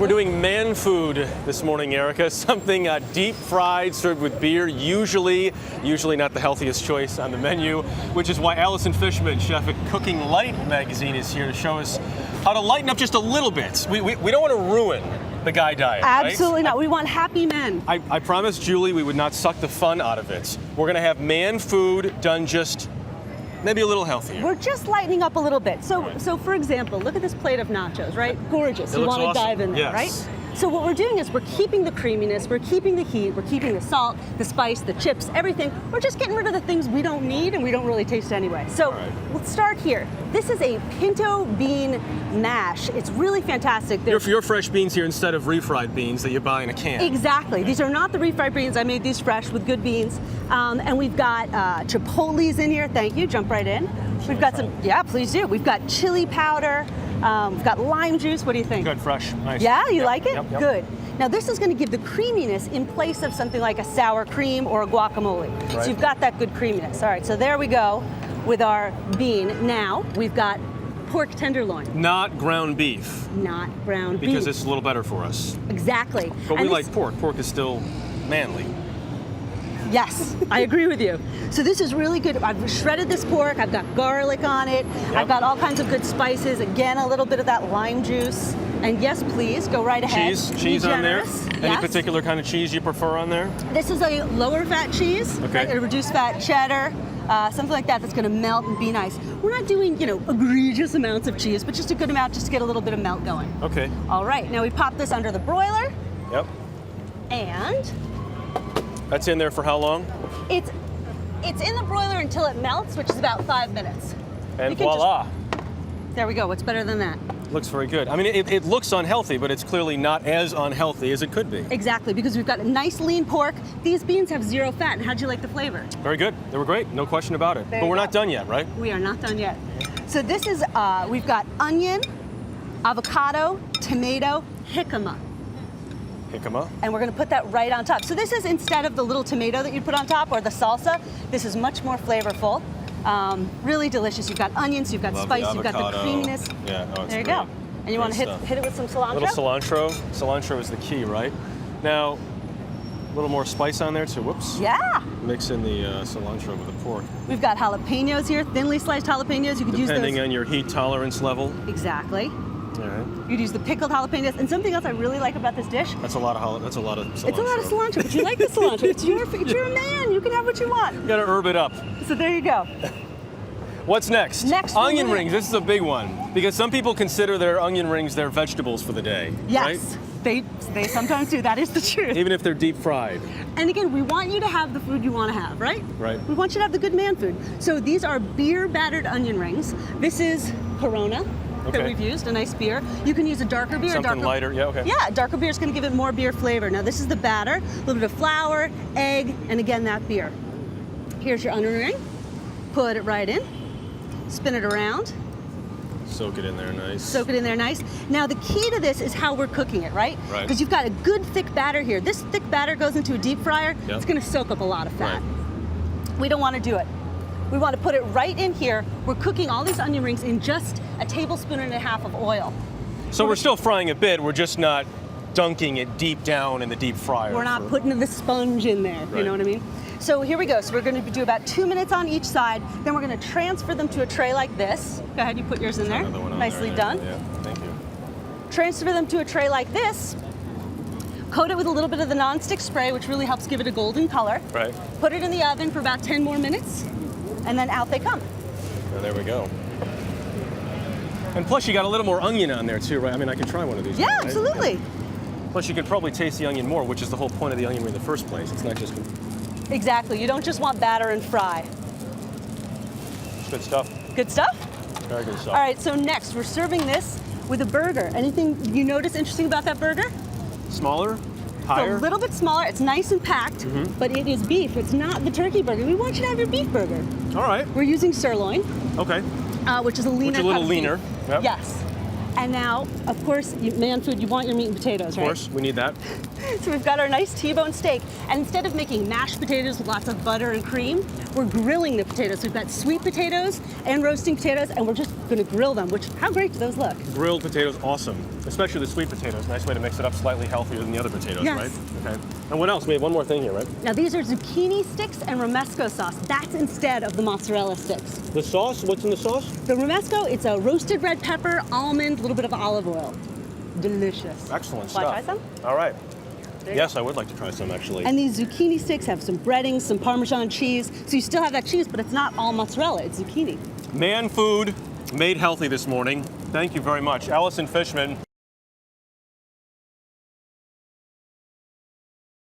We're doing man food this morning, Erica. Something deep fried, served with beer. Usually not the healthiest choice on the menu, which is why Allison Fishman, chef at Cooking Light magazine, is here to show us how to lighten up just a little bit. We don't want to ruin the guy diet. Absolutely right? not. We want happy men. I promised Julie we would not suck the fun out of it. We're going to have man food done just maybe a little healthier. We're just lightening up a little bit. So for example, look at this plate of nachos, right? Gorgeous. You want to dive in there, right? So what we're doing is we're keeping the creaminess, we're keeping the heat, we're keeping the salt, the spice, the chips, everything. We're just getting rid of the things we don't need and we don't really taste anyway. So let's start here. This is a pinto bean mash. It's really fantastic. Your fresh beans here instead of refried beans that you buy in a can. Exactly. These are not the refried beans. I made these fresh with good beans. And we've got chipotles in here. Thank you. Jump right in. We've got some, yeah, please do. We've got chili powder. We've got lime juice. What do you think? Good, fresh, nice. Yeah, you like it? Yep. Good. Now this is going to give the creaminess in place of something like a sour cream or a guacamole. Right. So you've got that good creaminess. All right, so there we go with our bean. Now we've got pork tenderloin. Not ground beef. Not ground beef. Because it's a little better for us. Exactly. But we like pork. Pork is still manly. Yes, I agree with you. So this is really good. I've shredded this pork. I've got garlic on it. Yep. I've got all kinds of good spices. Again, a little bit of that lime juice. And yes, please, go right ahead. Cheese on there? Yes. Any particular kind of cheese you prefer on there? This is a lower fat cheese, okay. A reduced fat cheddar, something like that that's going to melt and be nice. We're not doing, egregious amounts of cheese, but just a good amount just to get a little bit of melt going. Okay. All right, now we pop this under the broiler. Yep. And that's in there for how long? It's in the broiler until it melts, which is about 5 minutes. And voila. There we go. What's better than that? Looks very good. I mean, it looks unhealthy, but it's clearly not as unhealthy as it could be. Exactly, because we've got a nice lean pork. These beans have zero fat. And how'd you like the flavor? Very good. They were great. No question about it. But we're not done yet, right? We are not done yet. So this is, we've got onion, avocado, tomato, jicama. Jicama. And we're going to put that right on top. So this is instead of the little tomato that you put on top or the salsa, this is much more flavorful. Really delicious. You've got onions, you've got spice, you've got the creaminess. Yeah, no, it's there you great. go. And you want to hit it with some cilantro? A little cilantro. Cilantro is the key, right? Now, a little more spice on there too. Whoops. Yeah. Mix in the cilantro with the pork. We've got jalapenos here, thinly sliced jalapenos. You could use those. Depending on your heat tolerance level. Exactly. All right. You'd use the pickled jalapenos. And something else I really like about this dish. That's a lot of cilantro. It's a lot of cilantro, but you like the cilantro. You're a man. You can have what you want. You gotta herb it up. So there you go. What's next? Next, onion rings. This is a big one because some people consider their onion rings their vegetables for the day. Yes, right? they sometimes do. That is the truth. Even if they're deep fried. And again, we want you to have the food you want to have, right? Right. We want you to have the good man food. So these are beer-battered onion rings. This is Corona that we've used, a nice beer. You can use a darker beer. Something lighter, yeah, okay. Yeah, darker beer is going to give it more beer flavor. Now this is the batter, a little bit of flour, egg, and again that beer. Here's your onion ring. Put it right in. Spin it around. Soak it in there nice. Soak it in there nice. Now the key to this is how we're cooking it, right? Right. Because you've got a good thick batter here. This thick batter goes into a deep fryer. Yep. It's going to soak up a lot of fat. Right. We don't want to do it. We want to put it right in here. We're cooking all these onion rings in just a tablespoon and a half of oil. So we're still frying a bit. We're just not dunking it deep down in the deep fryer. We're not putting the sponge in there. Right. You know what I mean? So here we go. So we're going to do about 2 minutes on each side. Then we're going to transfer them to a tray like this. Go ahead, you put yours in there. Another one on Nicely there, done. Yeah, thank you. Transfer them to a tray like this. Coat it with a little bit of the nonstick spray, which really helps give it a golden color. Right. Put it in the oven for about 10 more minutes, and then out they come. And there we go. And plus, you got a little more onion on there too, right? I mean, I can try one of these. Yeah, right? absolutely. Plus, you can probably taste the onion more, which is the whole point of the onion ring in the first place. It's not just. Exactly. You don't just want batter and fry. It's good stuff. Good stuff? Very good stuff. All right, so next we're serving this with a burger. Anything you notice interesting about that burger? Smaller? Higher? It's a little bit smaller. It's nice and packed, but it is beef. It's not the turkey burger. We want you to have your beef burger. All right. We're using sirloin. Okay. Which is a leaner. Which is a little leaner. Yep. Yes. And now, of course, man food, you want your meat and potatoes, right? Of course, we need that. So we've got our nice T-bone steak, and instead of making mashed potatoes with lots of butter and cream, we're grilling the potatoes. We've got sweet potatoes and roasting potatoes, and we're just gonna grill them, which, how great do those look? Grilled potatoes, awesome. Especially the sweet potatoes. Nice way to mix it up, slightly healthier than the other potatoes, Yes. right? Okay. And what else? We have one more thing here, right? Now these are zucchini sticks and Romesco sauce. That's instead of the mozzarella sticks. The sauce, what's in the sauce? The Romesco, it's a roasted red pepper, almond, a little bit of olive oil. Delicious. Excellent stuff. Want to try some? All right. There you Yes, I would like to try some, actually. And these zucchini sticks have some breading, some Parmesan cheese. So you still have that cheese, but it's not all mozzarella, it's zucchini. Man food made healthy this morning. Thank you very much. Allison Fishman.